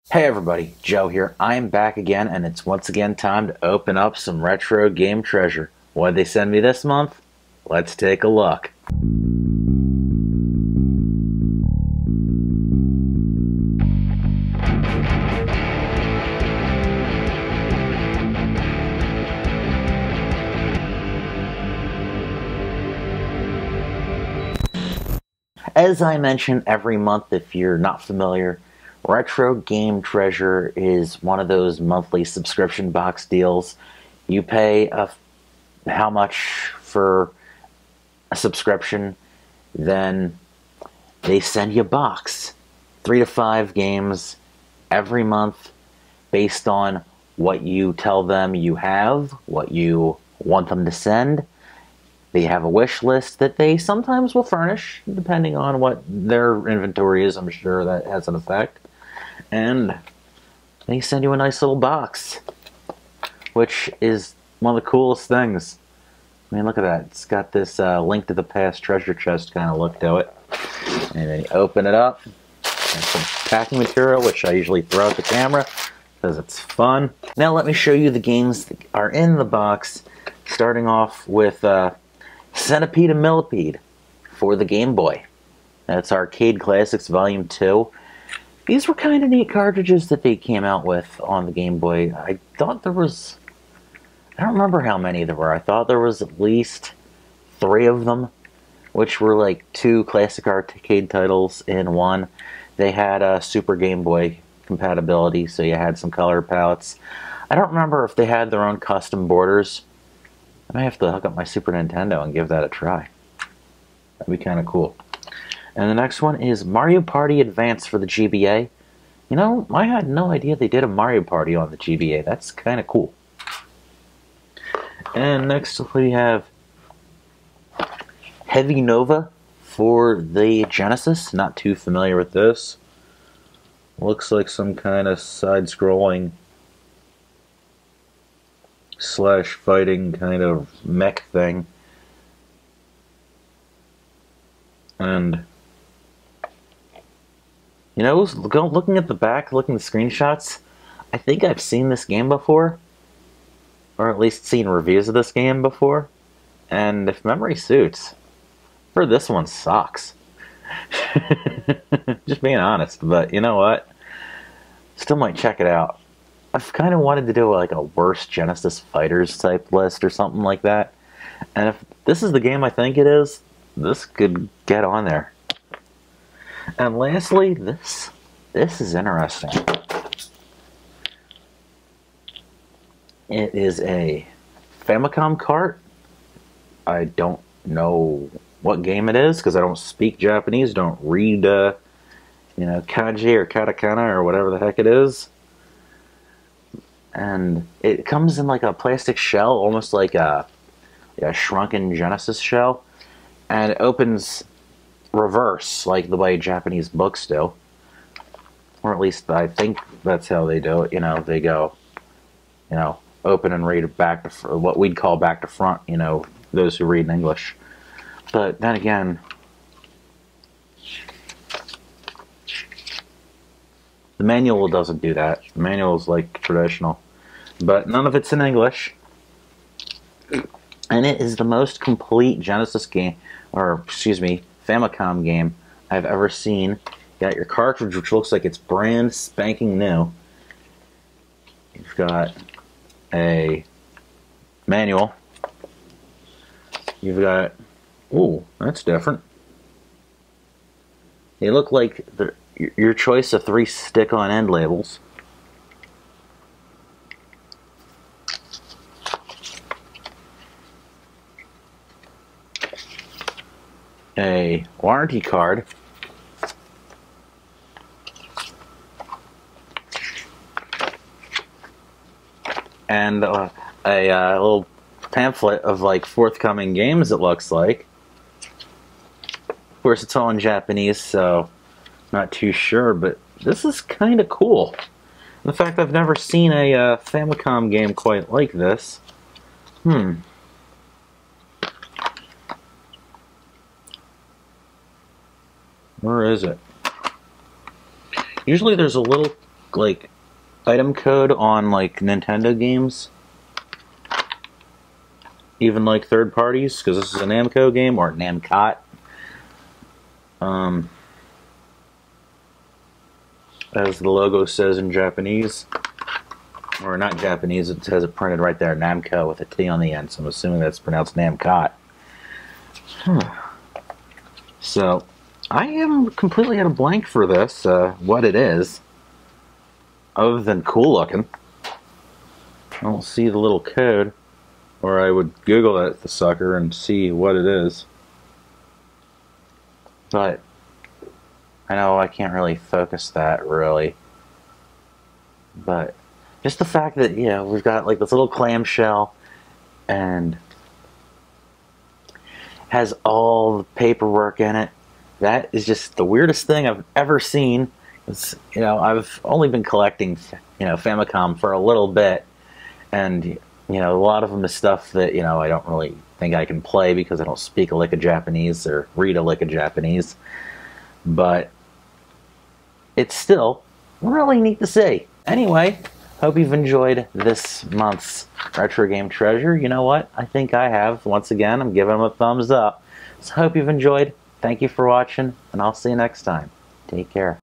Hey everybody, Joe here. I'm back again, and it's once again time to open up some retro game treasure. What'd they send me this month? Let's take a look. As I mention every month, if you're not familiar, Retro Game Treasure is one of those monthly subscription box deals. You pay how much for a subscription, then they send you a box. 3 to 5 games every month based on what you tell them you have, what you want them to send. They have a wish list that they sometimes will furnish, depending on what their inventory is. I'm sure that has an effect. And they send you a nice little box, which is one of the coolest things. I mean, look at that. It's got this Link to the Past treasure chest kind of look to it. And then you open it up. And some packing material, which I usually throw at the camera because it's fun. Now let me show you the games that are in the box, starting off with Centipede and Millipede for the Game Boy. That's Arcade Classics Volume 2. These were kind of neat cartridges that they came out with on the Game Boy. I thought there was... I don't remember how many there were. I thought there was at least 3 of them, which were like 2 classic arcade titles in one. They had a Super Game Boy compatibility, so you had some color palettes. I don't remember if they had their own custom borders. I might have to hook up my Super Nintendo and give that a try. That'd be kind of cool. And the next one is Mario Party Advance for the GBA. You know, I had no idea they did a Mario Party on the GBA. That's kind of cool. And next we have Heavy Nova for the Genesis. Not too familiar with this. Looks like some kind of side-scrolling slash fighting kind of mech thing. And you know, looking at the back, looking at the screenshots, I think I've seen this game before, or at least seen reviews of this game before. And if memory suits, for this one sucks. Just being honest, but you know what? Still might check it out. I've kind of wanted to do like a worst Genesis Fighters type list or something like that. And if this is the game I think it is, this could get on there. And lastly, this is interesting. It is a Famicom cart. I don't know what game it is because I don't speak Japanese, don't read kanji or katakana or whatever the heck it is. And it comes in like a plastic shell, almost like a shrunken Genesis shell, and it opens reverse like the way Japanese books do, or at least I think that's how they do it. You know, they go, open and read it back to what we'd call back to front. You know, those who read in English. But then again, the manual doesn't do that. The manual is like traditional, but none of it's in English. And it is the most complete Genesis game, or excuse me, Famicom game I've ever seen. You got your cartridge, which looks like it's brand spanking new. You've got a manual. You've got, ooh, that's different. They look like your choice of 3 stick-on end labels. A warranty card. And a little pamphlet of like forthcoming games, it looks like. Of course, it's all in Japanese, so not too sure, but this is kind of cool. In fact, I've never seen a Famicom game quite like this. Where is it? Usually there's a little like item code on like Nintendo games, even like third parties, because this is a Namco game, or Namcot. As the logo says in Japanese, or not Japanese, it says it printed right there, Namco with a T on the end, so I'm assuming that's pronounced Namcot. So, I am completely at a blank for this, what it is, other than cool looking. I don't see the little code, or I would Google that the sucker and see what it is. But I know I can't really focus that really. But just the fact that, you know, we've got like this little clamshell and has all the paperwork in it. That is just the weirdest thing I've ever seen. It's, you know, I've only been collecting, you know, Famicom for a little bit, and you know, a lot of them is stuff that, you know, I don't really think I can play because I don't speak a lick of Japanese or read a lick of Japanese. But it's still really neat to see. Anyway, hope you've enjoyed this month's Retro Game Treasure. You know what? I think I have. Once again, I'm giving them a thumbs up. So hope you've enjoyed. Thank you for watching, and I'll see you next time. Take care.